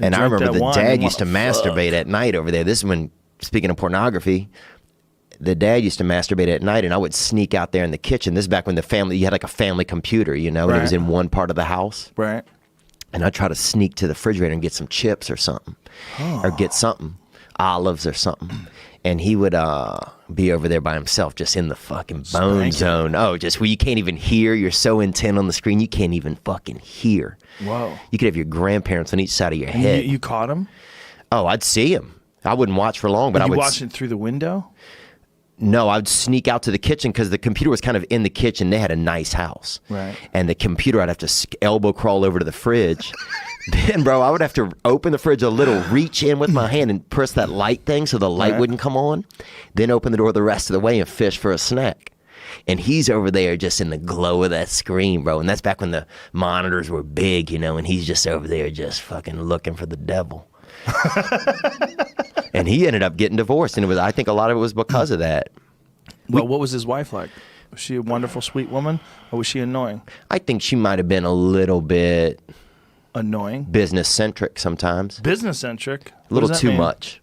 And I remember the dad used to masturbate at night over there. This is when, speaking of pornography, the dad used to masturbate at night, and I would sneak out there in the kitchen. This is back when you had like a family computer, you know, and it was in one part of the house. Right. And I'd try to sneak to the refrigerator and get some chips or something, or get something, olives or something. And he would be over there by himself, just in the fucking bone zone. Oh, just where you can't even hear. You're so intent on the screen, you can't even fucking hear. Whoa. You could have your grandparents on each side of your head. You caught him? Oh, I'd see him. I wouldn't watch for long, but I would. You watching through the window? No, I'd sneak out to the kitchen because the computer was kind of in the kitchen. They had a nice house. Right. And the computer, I'd have to elbow crawl over to the fridge. Then, bro, I would have to open the fridge a little, reach in with my hand and press that light thing so the light wouldn't come on. Then open the door the rest of the way and fish for a snack. And he's over there just in the glow of that screen, bro. And that's back when the monitors were big, you know, and he's just over there just fucking looking for the devil. And he ended up getting divorced, and I think a lot of it was because of that. Well, what was his wife like? Was she a wonderful, sweet woman, or was she annoying? I think she might have been a little bit annoying, business-centric sometimes. Business-centric? A little too much.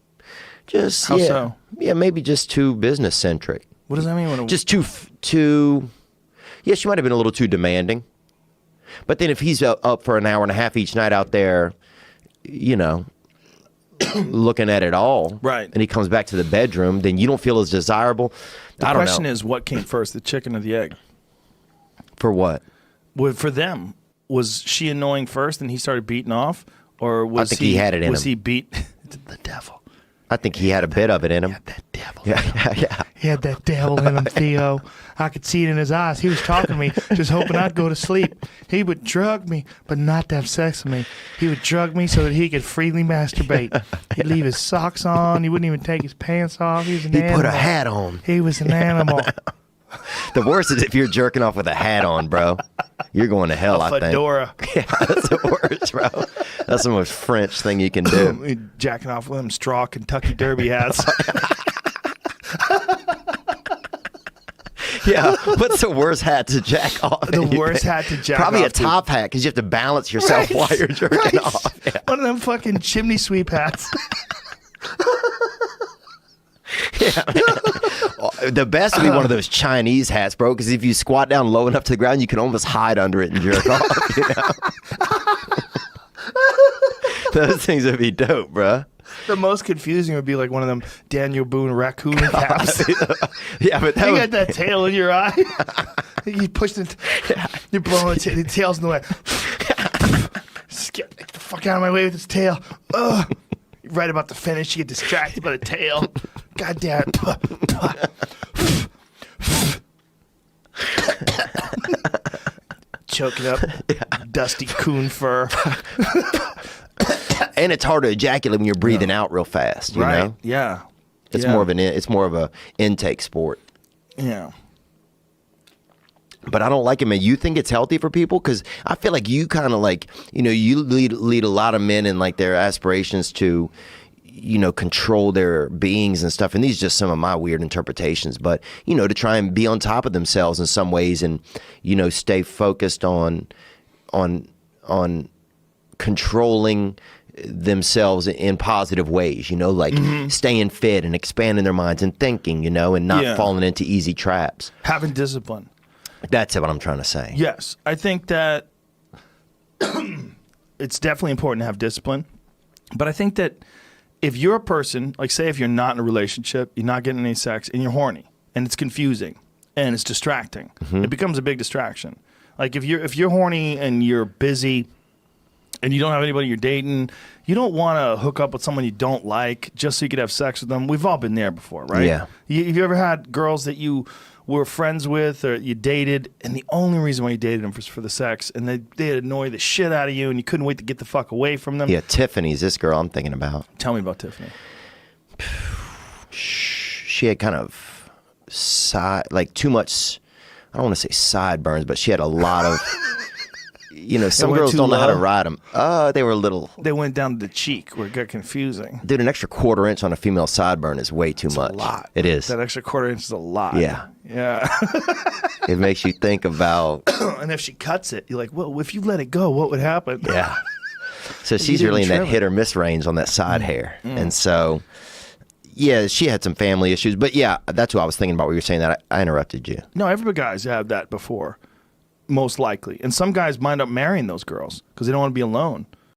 Just, How so? Yeah, maybe just too business-centric. What does that mean? Just too, yeah, she might have been a little too demanding. But then if he's up for an hour and a half each night out there, you know, looking at it all, right, and he comes back to the bedroom, then you don't feel as desirable. The question is, what came first, the chicken or the egg? For what? Well, for them, was she annoying first and he started beating off, or was I think he had it in him. Was he beat the devil? I think he had a bit of it in him. He had that devil. Yeah. He had that devil in him, Theo. I could see it in his eyes. He was talking to me, just hoping I'd go to sleep. He would drug me, but not to have sex with me. He would drug me so that he could freely masturbate. He'd leave his socks on. He wouldn't even take his pants off. He was an animal. He put a hat on. He was an animal. The worst is if you're jerking off with a hat on, bro. You're going to hell, I think. A fedora. Yeah, that's the worst, bro. That's the most French thing you can do. Jacking off with them straw Kentucky Derby hats. Yeah, what's the worst hat to jack off? The worst hat to jack Probably off. Probably a top hat because you have to balance yourself while you're jerking off. Yeah. One of them fucking chimney sweep hats. Yeah. The best would be one of those Chinese hats, bro, because if you squat down low enough to the ground, you can almost hide under it and jerk off, you know? Those things would be dope, bro. The most confusing would be like one of them Daniel Boone raccoon caps. Yeah, but you got that tail in your eye. You push you're blowing the tail's in the way. Just get the fuck out of my way with this tail. Ugh. Right about to finish, you get distracted by the tail. God damn it. Choking up dusty coon fur. And it's hard to ejaculate when you're breathing out real fast, you know? Yeah. It's more of a intake sport. Yeah. But I don't like it, man. You think it's healthy for people? Because I feel like you kind of like, you know, you lead a lot of men in like their aspirations to, you know, control their beings and stuff. And these are just some of my weird interpretations. But, you know, to try and be on top of themselves in some ways and, you know, stay focused on controlling themselves in positive ways, you know, like staying fit and expanding their minds and thinking, you know, and not falling into easy traps. Having discipline. That's what I'm trying to say. Yes. I think that it's definitely important to have discipline. But I think that if you're a person, like say if you're not in a relationship, you're not getting any sex, and you're horny, and it's confusing, and it's distracting, it becomes a big distraction. Like if you're horny and you're busy and you don't have anybody you're dating, you don't want to hook up with someone you don't like just so you could have sex with them. We've all been there before, right? Yeah. Have you ever had girls that you were friends with or you dated, and the only reason why you dated them was for the sex, and they'd annoy the shit out of you, and you couldn't wait to get the fuck away from them? Yeah, Tiffany's this girl I'm thinking about. Tell me about Tiffany. She had kind of too much, I don't want to say sideburns, but she had a lot of... You know, some girls don't know how to ride them. They were a little... They went down to the cheek where it got confusing. Dude, an extra quarter-inch on a female sideburn is way too much. A lot. It is. That extra quarter-inch is a lot. Yeah. Yeah. It makes you think about... And if she cuts it, you're like, well, if you let it go, what would happen? Yeah. So she's didn't really in that trim it. hit or miss range on that side hair. And so, yeah, she had some family issues. But yeah, that's what I was thinking about when you were saying that. I interrupted you. No, every guys have that before, most likely. And some guys wind up marrying those girls because they don't want to be alone.